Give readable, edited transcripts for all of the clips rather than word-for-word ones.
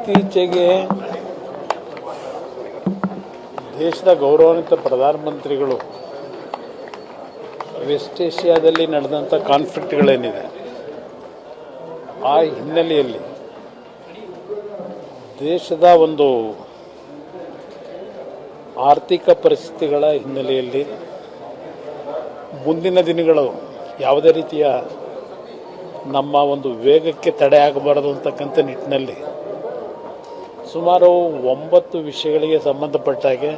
ಇತ್ತೀಚೆಗೆ ದೇಶದ ಗೌರವಾನ್ವಿತ ಪ್ರಧಾನಮಂತ್ರಿಗಳು ವೆಸ್ಟ್ ಏಷ್ಯಾದಲ್ಲಿ ನಡೆದಂಥ ಕಾನ್ಫ್ಲಿಕ್ಟ್ಗಳೇನಿದೆ ಆ ಹಿನ್ನೆಲೆಯಲ್ಲಿ ದೇಶದ ಒಂದು ಆರ್ಥಿಕ ಪರಿಸ್ಥಿತಿಗಳ ಹಿನ್ನೆಲೆಯಲ್ಲಿ ಮುಂದಿನ ದಿನಗಳು ಯಾವುದೇ ರೀತಿಯ ನಮ್ಮ ಒಂದು ವೇಗಕ್ಕೆ ತಡೆ ಆಗಬಾರದು ಅಂತಕ್ಕಂಥ ನಿಟ್ಟಿನಲ್ಲಿ ಸುಮಾರು 9 ವಿಷಯಗಳಿಗೆ ಸಂಬಂಧಪಟ್ಟ ಹಾಗೆ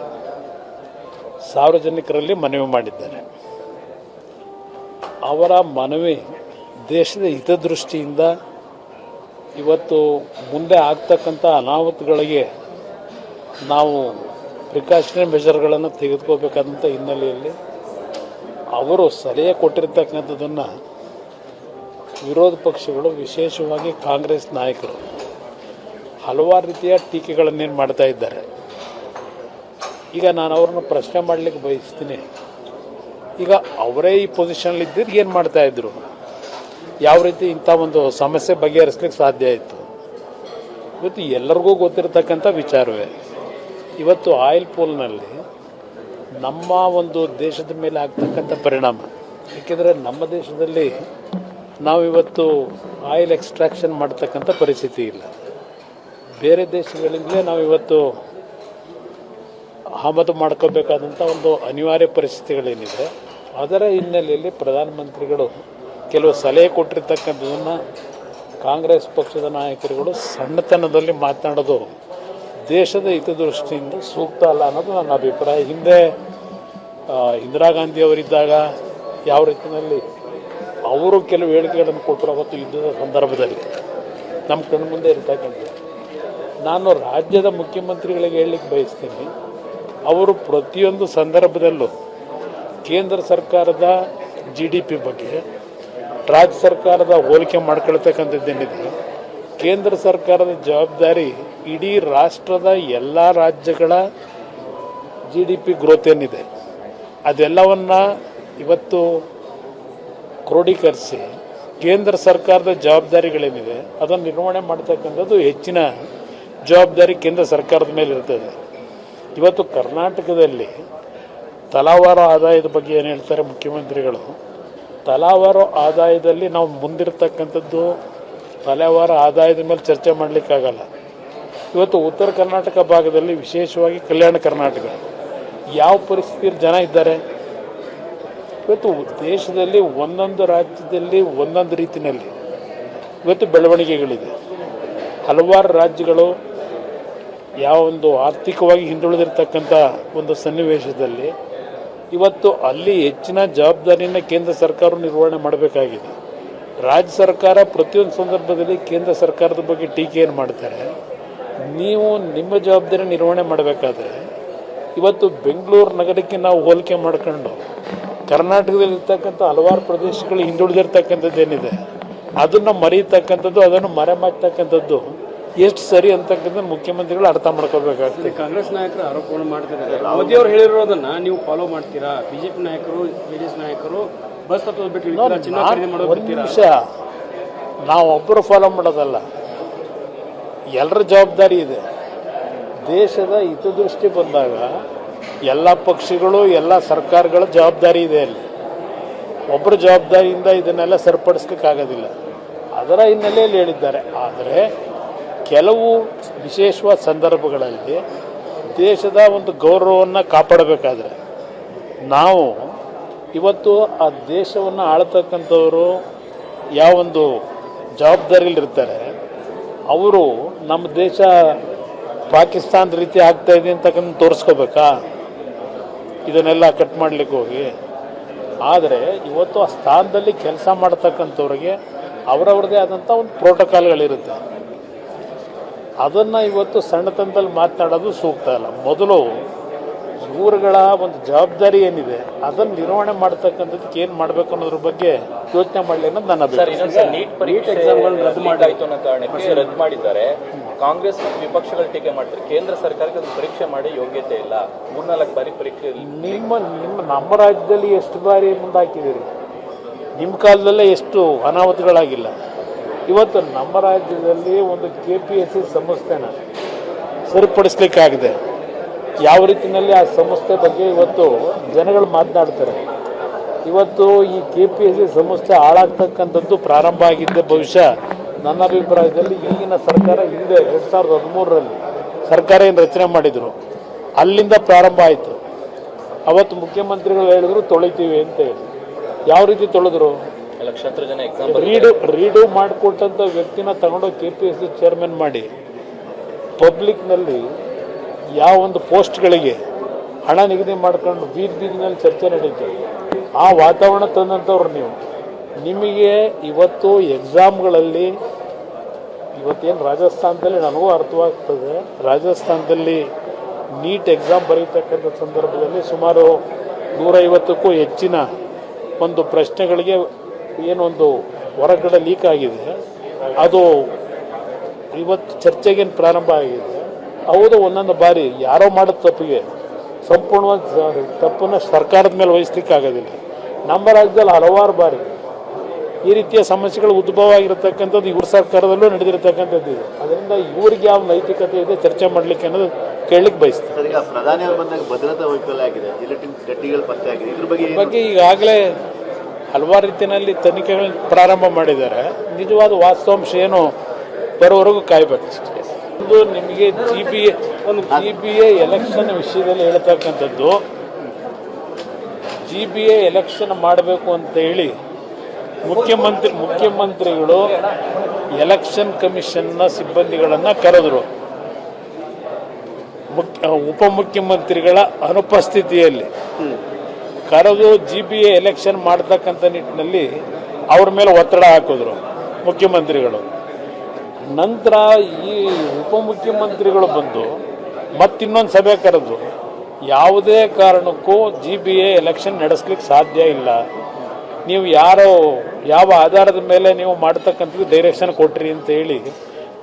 ಸಾರ್ವಜನಿಕರಲ್ಲಿ ಮನವಿ ಮಾಡಿದ್ದಾರೆ. ಅವರ ಮನವಿ ದೇಶದ ಹಿತದೃಷ್ಟಿಯಿಂದ ಇವತ್ತು ಮುಂದೆ ಆಗ್ತಕ್ಕಂಥ ಅನಾಹುತಗಳಿಗೆ ನಾವು ಪ್ರಿಕಾಷನರಿ ಮೆಷರ್ಗಳನ್ನು ತೆಗೆದುಕೋಬೇಕಾದಂಥ ಹಿನ್ನೆಲೆಯಲ್ಲಿ ಅವರು ಸಲಹೆ ಕೊಟ್ಟಿರ್ತಕ್ಕಂಥದ್ದನ್ನು ವಿರೋಧ ಪಕ್ಷಗಳು, ವಿಶೇಷವಾಗಿ ಕಾಂಗ್ರೆಸ್ ನಾಯಕರು ಹಲವಾರು ರೀತಿಯ ಟೀಕೆಗಳನ್ನೇನು ಮಾಡ್ತಾ ಇದ್ದಾರೆ. ಈಗ ನಾನು ಅವ್ರನ್ನ ಪ್ರಶ್ನೆ ಮಾಡಲಿಕ್ಕೆ ಬಯಸ್ತೀನಿ. ಈಗ ಅವರೇ ಈ ಪೊಸಿಷನ್ಲಿದ್ದರೆ ಏನು ಮಾಡ್ತಾಯಿದ್ರು, ಯಾವ ರೀತಿ ಇಂಥ ಒಂದು ಸಮಸ್ಯೆ ಬಗೆಹರಿಸ್ಲಿಕ್ಕೆ ಸಾಧ್ಯ ಆಯಿತು? ಇವತ್ತು ಎಲ್ಲರಿಗೂ ಗೊತ್ತಿರತಕ್ಕಂಥ ವಿಚಾರವೇ. ಇವತ್ತು ಆಯಿಲ್ ಪೂಲ್ನಲ್ಲಿ ನಮ್ಮ ಒಂದು ದೇಶದ ಮೇಲೆ ಆಗ್ತಕ್ಕಂಥ ಪರಿಣಾಮ, ಏಕೆಂದರೆ ನಮ್ಮ ದೇಶದಲ್ಲಿ ನಾವಿವತ್ತು ಆಯಿಲ್ ಎಕ್ಸ್ಟ್ರಾಕ್ಷನ್ ಮಾಡ್ತಕ್ಕಂಥ ಪರಿಸ್ಥಿತಿ ಇಲ್ಲ. ಬೇರೆ ದೇಶಗಳಿಂದಲೇ ನಾವಿವತ್ತು ಆಮದು ಮಾಡ್ಕೋಬೇಕಾದಂಥ ಒಂದು ಅನಿವಾರ್ಯ ಪರಿಸ್ಥಿತಿಗಳೇನಿದೆ, ಅದರ ಹಿನ್ನೆಲೆಯಲ್ಲಿ ಪ್ರಧಾನಮಂತ್ರಿಗಳು ಕೆಲವು ಸಲಹೆ ಕೊಟ್ಟಿರ್ತಕ್ಕಂಥದ್ದನ್ನು ಕಾಂಗ್ರೆಸ್ ಪಕ್ಷದ ನಾಯಕರುಗಳು ಸಣ್ಣತನದಲ್ಲಿ ಮಾತನಾಡೋದು ದೇಶದ ಹಿತದೃಷ್ಟಿಯಿಂದ ಸೂಕ್ತ ಅಲ್ಲ ಅನ್ನೋದು ನನ್ನ ಅಭಿಪ್ರಾಯ. ಹಿಂದೆ ಇಂದಿರಾ ಗಾಂಧಿ ಅವರಿದ್ದಾಗ ಯಾವ ರೀತಿಯಲ್ಲಿ ಅವರು ಕೆಲವು ಹೇಳಿಕೆಗಳನ್ನು ಕೊಟ್ಟರು ಅವತ್ತು ಯುದ್ಧದ ಸಂದರ್ಭದಲ್ಲಿ ನಮ್ಮ ಕಣ್ಣು ಮುಂದೆ ಇರ್ತಕ್ಕಂಥ, ನಾನು ರಾಜ್ಯದ ಮುಖ್ಯಮಂತ್ರಿಗಳಿಗೆ ಹೇಳಲಿಕ್ಕೆ ಬಯಸ್ತೀನಿ, ಅವರು ಪ್ರತಿಯೊಂದು ಸಂದರ್ಭದಲ್ಲೂ ಕೇಂದ್ರ ಸರ್ಕಾರದ GDP ಬಗ್ಗೆ ರಾಜ್ಯ ಸರ್ಕಾರದ ಹೋಲಿಕೆ ಮಾಡ್ಕೊಳ್ತಕ್ಕಂಥದ್ದೇನಿದೆ, ಕೇಂದ್ರ ಸರ್ಕಾರದ ಜವಾಬ್ದಾರಿ ಇಡೀ ರಾಷ್ಟ್ರದ ಎಲ್ಲ ರಾಜ್ಯಗಳ GDP ಗ್ರೋತ್ ಏನಿದೆ ಅದೆಲ್ಲವನ್ನು ಇವತ್ತು ಕ್ರೋಢೀಕರಿಸಿ ಕೇಂದ್ರ ಸರ್ಕಾರದ ಜವಾಬ್ದಾರಿಗಳೇನಿದೆ ಅದನ್ನು ನಿರ್ವಹಣೆ ಮಾಡ್ತಕ್ಕಂಥದ್ದು ಹೆಚ್ಚಿನ ಜವಾಬ್ದಾರಿ ಕೇಂದ್ರ ಸರ್ಕಾರದ ಮೇಲೆ ಇರ್ತದೆ. ಇವತ್ತು ಕರ್ನಾಟಕದಲ್ಲಿ ತಲಾವಾರು ಆದಾಯದ ಬಗ್ಗೆ ಏನು ಹೇಳ್ತಾರೆ ಮುಖ್ಯಮಂತ್ರಿಗಳು, ತಲಾವಾರು ಆದಾಯದಲ್ಲಿ ನಾವು ಮುಂದಿರ್ತಕ್ಕಂಥದ್ದು ತಲಾವಾರು ಆದಾಯದ ಮೇಲೆ ಚರ್ಚೆ ಮಾಡಲಿಕ್ಕಾಗಲ್ಲ. ಇವತ್ತು ಉತ್ತರ ಕರ್ನಾಟಕ ಭಾಗದಲ್ಲಿ, ವಿಶೇಷವಾಗಿ ಕಲ್ಯಾಣ ಕರ್ನಾಟಕ, ಯಾವ ಪರಿಸ್ಥಿತಿಯಲ್ಲಿ ಜನ ಇದ್ದಾರೆ. ಇವತ್ತು ದೇಶದಲ್ಲಿ ಒಂದೊಂದು ರಾಜ್ಯದಲ್ಲಿ ಒಂದೊಂದು ರೀತಿಯಲ್ಲಿ ಇವತ್ತು ಬೆಳವಣಿಗೆಗಳಿದೆ. ಹಲವಾರು ರಾಜ್ಯಗಳು ಯಾವ ಒಂದು ಆರ್ಥಿಕವಾಗಿ ಹಿಂದುಳಿದಿರ್ತಕ್ಕಂಥ ಒಂದು ಸನ್ನಿವೇಶದಲ್ಲಿ ಇವತ್ತು ಅಲ್ಲಿ ಹೆಚ್ಚಿನ ಜವಾಬ್ದಾರಿಯನ್ನು ಕೇಂದ್ರ ಸರ್ಕಾರ ನಿರ್ವಹಣೆ ಮಾಡಬೇಕಾಗಿದೆ. ರಾಜ್ಯ ಸರ್ಕಾರ ಪ್ರತಿಯೊಂದು ಸಂದರ್ಭದಲ್ಲಿ ಕೇಂದ್ರ ಸರ್ಕಾರದ ಬಗ್ಗೆ ಟೀಕೆಯನ್ನು ಮಾಡ್ತಾರೆ. ನೀವು ನಿಮ್ಮ ಜವಾಬ್ದಾರಿ ನಿರ್ವಹಣೆ ಮಾಡಬೇಕಾದ್ರೆ ಇವತ್ತು ಬೆಂಗಳೂರು ನಗರಕ್ಕೆ ನಾವು ಹೋಲಿಕೆ ಮಾಡ್ಕೊಂಡು ಕರ್ನಾಟಕದಲ್ಲಿರ್ತಕ್ಕಂಥ ಹಲವಾರು ಪ್ರದೇಶಗಳು ಹಿಂದುಳಿದಿರ್ತಕ್ಕಂಥದ್ದೇನಿದೆ ಅದನ್ನು ಮರೀತಕ್ಕಂಥದ್ದು, ಅದನ್ನು ಮರೆಮಾಚ್ತಕ್ಕಂಥದ್ದು ಎಷ್ಟು ಸರಿ ಅಂತಕ್ಕಂಥ ಮುಖ್ಯಮಂತ್ರಿಗಳು ಅರ್ಥ ಮಾಡ್ಕೋಬೇಕಾಗ್ತದೆ. ಕಾಂಗ್ರೆಸ್ ನಾಯಕರು ಆರೋಪವನ್ನು ಮಾಡ್ತಿದ್ದಾರೆ. ಮೋದಿ ಅವರು ಹೇಳಿರೋದನ್ನ ನೀವು ಫಾಲೋ ಮಾಡ್ತೀರಾ? ಬಿಜೆಪಿ ನಾಯಕರು, ಜೆಡಿಎಸ್ ನಾಯಕರು ಬಸ್ ಹತ್ತೋದು ಬಿಟ್ಟು ಒಂದು ನಿಮಿಷ, ನಾವು ಒಬ್ಬರು ಫಾಲೋ ಮಾಡೋದಲ್ಲ, ಎಲ್ಲರ ಜವಾಬ್ದಾರಿ ಇದೆ. ದೇಶದ ಹಿತದೃಷ್ಟಿ ಬಂದಾಗ ಎಲ್ಲ ಪಕ್ಷಗಳು, ಎಲ್ಲ ಸರ್ಕಾರಗಳ ಜವಾಬ್ದಾರಿ ಇದೆ. ಅಲ್ಲಿ ಒಬ್ಬರ ಜವಾಬ್ದಾರಿಯಿಂದ ಇದನ್ನೆಲ್ಲ ಸರಿಪಡಿಸ್ಲಿಕ್ಕಾಗೋದಿಲ್ಲ. ಅದರ ಹಿನ್ನೆಲೆಯಲ್ಲಿ ಹೇಳಿದ್ದಾರೆ. ಆದರೆ ಕೆಲವು ವಿಶೇಷವಾದ ಸಂದರ್ಭಗಳಲ್ಲಿ ದೇಶದ ಒಂದು ಗೌರವವನ್ನು ಕಾಪಾಡಬೇಕಾದ್ರೆ ನಾವು ಇವತ್ತು ಆ ದೇಶವನ್ನು ಆಳ್ತಕ್ಕಂಥವರು ಯಾವೊಂದು ಜವಾಬ್ದಾರಿಯಲ್ಲಿರ್ತಾರೆ ಅವರು ನಮ್ಮ ದೇಶ ಪಾಕಿಸ್ತಾನದ ರೀತಿ ಆಗ್ತಾಯಿದೆ ಅಂತಕ್ಕಂಥ ತೋರಿಸ್ಕೋಬೇಕಾ? ಇದನ್ನೆಲ್ಲ ಕಟ್ ಮಾಡಲಿಕ್ಕೆ ಹೋಗಿ. ಆದರೆ ಇವತ್ತು ಆ ಸ್ಥಾನದಲ್ಲಿ ಕೆಲಸ ಮಾಡ್ತಕ್ಕಂಥವ್ರಿಗೆ ಅವರವ್ರದ್ದೇ ಆದಂಥ ಒಂದು ಪ್ರೋಟೋಕಾಲ್ಗಳಿರುತ್ತೆ. ಅದನ್ನು ಇವತ್ತು ಸಣ್ಣತನದಲ್ಲಿ ಮಾತನಾಡೋದು ಸೂಕ್ತ ಅಲ್ಲ. ಮೊದಲು ಇವರುಗಳ ಒಂದು ಜವಾಬ್ದಾರಿ ಏನಿದೆ ಅದನ್ನು ನಿರ್ವಹಣೆ ಮಾಡ್ತಕ್ಕಂಥದ್ದಕ್ಕೆ ಏನು ಮಾಡಬೇಕು ಅನ್ನೋದ್ರ ಬಗ್ಗೆ ಯೋಚನೆ ಮಾಡಲಿ ಅನ್ನೋದು ನನ್ನ ಅಭಿಪ್ರಾಯ. ನೀಟ್ ಎಕ್ಸಾಮ್ಗಳನ್ನು ರದ್ದು ಮಾಡಾಯಿತು ಅನ್ನೋ ಕಾರಣಕ್ಕೆ ರದ್ದು ಮಾಡಿದ್ದಾರೆ. ಕಾಂಗ್ರೆಸ್ ಮತ್ತು ವಿಪಕ್ಷಗಳ ಟೀಕೆ ಮಾಡ್ತಾರೆ. ಕೇಂದ್ರ ಸರ್ಕಾರಕ್ಕೆ ಅದು ಪರೀಕ್ಷೆ ಮಾಡಿ ಯೋಗ್ಯತೆ ಇಲ್ಲ, 3-4 ಬಾರಿ ಪರೀಕ್ಷೆ. ನಮ್ಮ ರಾಜ್ಯದಲ್ಲಿ ಎಷ್ಟು ಬಾರಿ ಮುಂದಾಕಿದ್ದೀರಿ? ನಿಮ್ಮ ಕಾಲದಲ್ಲೇ ಎಷ್ಟು ಅನಾಹುತಗಳಾಗಿಲ್ಲ. ಇವತ್ತು ನಮ್ಮ ರಾಜ್ಯದಲ್ಲಿ ಒಂದು KPSC ಸಂಸ್ಥೆನ ಸರಿಪಡಿಸ್ಲಿಕ್ಕಾಗಿದೆ. ಯಾವ ರೀತಿಯಲ್ಲಿ ಆ ಸಂಸ್ಥೆ ಬಗ್ಗೆ ಇವತ್ತು ಜನಗಳು ಮಾತನಾಡ್ತಾರೆ. ಇವತ್ತು ಈ KPSC ಸಂಸ್ಥೆ ಹಾಳಾಗ್ತಕ್ಕಂಥದ್ದು ಪ್ರಾರಂಭ ಆಗಿದ್ದೆ ಬಹುಶಃ ನನ್ನ ಅಭಿಪ್ರಾಯದಲ್ಲಿ ಈಗಿನ ಸರ್ಕಾರ ಹಿಂದೆ 2013ರಲ್ಲಿ ಸರ್ಕಾರ ಏನು ರಚನೆ ಮಾಡಿದರು ಅಲ್ಲಿಂದ ಪ್ರಾರಂಭ ಆಯಿತು. ಅವತ್ತು ಮುಖ್ಯಮಂತ್ರಿಗಳು ಹೇಳಿದ್ರು ತೊಳಿತೀವಿ ಅಂತ ಹೇಳಿ. ಯಾವ ರೀತಿ ತೊಳೆದ್ರು? ಲಕ್ಷಾಂತರ ಜನ ಎಕ್ಸಾಮ್ ರೀಡು ಮಾಡಿಕೊಟ್ಟಂಥ ವ್ಯಕ್ತಿನ ತಗೊಂಡೋಗಿ KPSC ಚೇರ್ಮನ್ ಮಾಡಿ ಪಬ್ಲಿಕ್ನಲ್ಲಿ ಯಾವ ಒಂದು ಪೋಸ್ಟ್ಗಳಿಗೆ ಹಣ ನಿಗದಿ ಮಾಡ್ಕೊಂಡು ಬೀದಿನಲ್ಲಿ ಚರ್ಚೆ ನಡೀತು. ಆ ವಾತಾವರಣ ತಂದಂಥವ್ರು ನೀವು. ನಿಮಗೆ ಇವತ್ತು ಎಕ್ಸಾಮ್ಗಳಲ್ಲಿ ಇವತ್ತೇನು ರಾಜಸ್ಥಾನದಲ್ಲಿ ನನಗೂ ಅರ್ಥವಾಗ್ತದೆ. ರಾಜಸ್ಥಾನದಲ್ಲಿ ನೀಟ್ ಎಕ್ಸಾಮ್ ಬರೀತಕ್ಕಂಥ ಸಂದರ್ಭದಲ್ಲಿ ಸುಮಾರು 150ಕ್ಕೂ ಹೆಚ್ಚಿನ ಒಂದು ಪ್ರಶ್ನೆಗಳಿಗೆ ಏನೊಂದು ಹೊರಗಡೆ ಲೀಕ್ ಆಗಿದೆ. ಅದು ಇವತ್ತು ಚರ್ಚೆಗೇನು ಪ್ರಾರಂಭ ಆಗಿದೆ. ಹೌದು, ಒಂದೊಂದು ಬಾರಿ ಯಾರೋ ಮಾಡೋ ತಪ್ಪಿಗೆ ಸಂಪೂರ್ಣವಾದ ತಪ್ಪನ್ನು ಸರ್ಕಾರದ ಮೇಲೆ ವಹಿಸ್ಲಿಕ್ಕೆ ಆಗೋದಿಲ್ಲ. ನಮ್ಮ ರಾಜ್ಯದಲ್ಲಿ ಹಲವಾರು ಬಾರಿ ಈ ರೀತಿಯ ಸಮಸ್ಯೆಗಳು ಉದ್ಭವ ಆಗಿರತಕ್ಕಂಥದ್ದು ಇವ್ರ ಸರ್ಕಾರದಲ್ಲೂ ನಡೆದಿರತಕ್ಕಂಥದ್ದು ಇದೆ. ಅದರಿಂದ ಇವ್ರಿಗೆ ಯಾವ ನೈತಿಕತೆ ಇದೆ ಚರ್ಚೆ ಮಾಡಲಿಕ್ಕೆ ಅನ್ನೋದು ಕೇಳಲಿಕ್ಕೆ ಬಯಸ್ತಾರೆ. ಸರ್, ಈಗ ಪ್ರಧಾನಿ ಅವರು ಬಂದಾಗ ಭದ್ರತಾ ವೈಫಲ್ಯ ಆಗಿದೆ, ಜಿಲೆಟಿನ್ ಗಡ್ಡಿಗಳು ಪತ್ತೆ ಆಗಿದೆ. ಇದ್ರ ಬಗ್ಗೆ ಈಗಾಗಲೇ ಹಲವಾರು ರೀತಿಯಲ್ಲಿ ತನಿಖೆಗಳನ್ನ ಪ್ರಾರಂಭ ಮಾಡಿದ್ದಾರೆ. ನಿಜವಾದ ವಾಸ್ತವಾಂಶ ಏನು ಬರೋವರೆಗೂ ಕಾಯಬೇಕಷ್ಟೇ. ಒಂದು ನಿಮಗೆ GBA ಎಲೆಕ್ಷನ್ ವಿಷಯದಲ್ಲಿ ಹೇಳ್ತಕ್ಕಂಥದ್ದು, GBA ಎಲೆಕ್ಷನ್ ಮಾಡಬೇಕು ಅಂತ ಹೇಳಿ ಮುಖ್ಯಮಂತ್ರಿಗಳು ಎಲೆಕ್ಷನ್ ಕಮಿಷನ್ನ ಸಿಬ್ಬಂದಿಗಳನ್ನು ಕರೆದರು. ಉಪಮುಖ್ಯಮಂತ್ರಿಗಳ ಅನುಪಸ್ಥಿತಿಯಲ್ಲಿ ಕರೆದು GBA ಎಲೆಕ್ಷನ್ ಮಾಡ್ತಕ್ಕಂಥ ನಿಟ್ಟಿನಲ್ಲಿ ಅವ್ರ ಮೇಲೆ ಒತ್ತಡ ಹಾಕಿದ್ರು ಮುಖ್ಯಮಂತ್ರಿಗಳು. ನಂತರ ಈ ಉಪಮುಖ್ಯಮಂತ್ರಿಗಳು ಬಂದು ಮತ್ತಿನ್ನೊಂದು ಸಭೆ ಕರೆದು ಯಾವುದೇ ಕಾರಣಕ್ಕೂ GBA ಎಲೆಕ್ಷನ್ ನಡೆಸ್ಲಿಕ್ಕೆ ಸಾಧ್ಯ ಇಲ್ಲ, ನೀವು ಯಾವ ಆಧಾರದ ಮೇಲೆ ನೀವು ಮಾಡ್ತಕ್ಕಂಥದ್ದು ಡೈರೆಕ್ಷನ್ ಕೊಟ್ರಿ ಅಂತ ಹೇಳಿ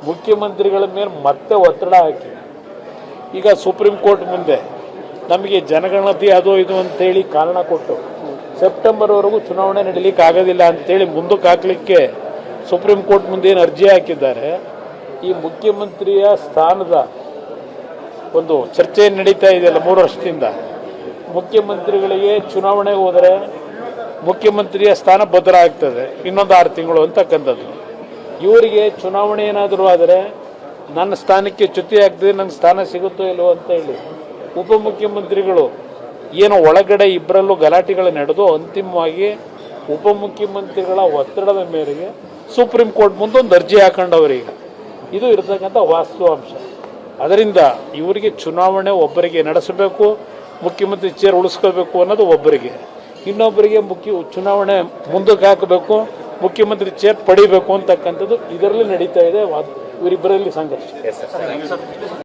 ಮುಖ್ಯಮಂತ್ರಿಗಳ ಮೇಲೆ ಮತ್ತೆ ಒತ್ತಡ ಹಾಕಿ ಈಗ ಸುಪ್ರೀಂ ಕೋರ್ಟ್ ಮುಂದೆ ನಮಗೆ ಜನಗಣತಿ ಅದು ಇದು ಅಂತೇಳಿ ಕಾರಣ ಕೊಟ್ಟು ಸೆಪ್ಟೆಂಬರ್ವರೆಗೂ ಚುನಾವಣೆ ನಡೀಲಿಕ್ಕೆ ಆಗೋದಿಲ್ಲ ಅಂತೇಳಿ ಮುಂದಕ್ಕೆ ಹಾಕಲಿಕ್ಕೆ ಸುಪ್ರೀಂ ಕೋರ್ಟ್ ಮುಂದೆ ಏನು ಅರ್ಜಿ ಹಾಕಿದ್ದಾರೆ. ಈ ಮುಖ್ಯಮಂತ್ರಿಯ ಸ್ಥಾನದ ಒಂದು ಚರ್ಚೆ ನಡೀತಾ ಇದೆಯಲ್ಲ 3 ವರ್ಷದಿಂದ, ಮುಖ್ಯಮಂತ್ರಿಗಳಿಗೆ ಚುನಾವಣೆಗೆ ಹೋದರೆ ಮುಖ್ಯಮಂತ್ರಿಯ ಸ್ಥಾನ ಭದ್ರ ಆಗ್ತದೆ ಇನ್ನೊಂದು 6 ತಿಂಗಳು ಅಂತಕ್ಕಂಥದ್ದು. ಇವರಿಗೆ ಚುನಾವಣೆ ಏನಾದರೂ ಆದರೆ ನನ್ನ ಸ್ಥಾನಕ್ಕೆ ಚ್ಯುತಿ ಆಗ್ತದೆ, ನನ್ನ ಸ್ಥಾನ ಸಿಗುತ್ತೋ ಇಲ್ವೋ ಅಂತ ಹೇಳಿ ಉಪಮುಖ್ಯಮಂತ್ರಿಗಳು ಏನು ಒಳಗಡೆ ಇಬ್ಬರಲ್ಲೂ ಗಲಾಟೆಗಳು ನಡೆದು ಅಂತಿಮವಾಗಿ ಉಪಮುಖ್ಯಮಂತ್ರಿಗಳ ಒತ್ತಡದ ಮೇರೆಗೆ ಸುಪ್ರೀಂ ಕೋರ್ಟ್ ಮುಂದೊಂದು ಅರ್ಜಿ ಹಾಕೊಂಡವರಿಗೆ ಇದು ಇರತಕ್ಕಂಥ ವಾಸ್ತವಾಂಶ. ಅದರಿಂದ ಇವರಿಗೆ ಚುನಾವಣೆ ಒಬ್ಬರಿಗೆ ನಡೆಸಬೇಕು, ಮುಖ್ಯಮಂತ್ರಿ ಚೇರ್ ಉಳಿಸ್ಕೋಬೇಕು ಅನ್ನೋದು ಒಬ್ಬರಿಗೆ, ಇನ್ನೊಬ್ಬರಿಗೆ ಚುನಾವಣೆ ಮುಂದಕ್ಕೆ ಹಾಕಬೇಕು, ಮುಖ್ಯಮಂತ್ರಿ ಚೇರ್ ಪಡಿಬೇಕು ಅಂತಕ್ಕಂಥದ್ದು ಇದರಲ್ಲಿ ನಡೀತಾ ಇದೆ. ಇವರಿಬ್ಬರಲ್ಲಿ ಸಂಘರ್ಷ.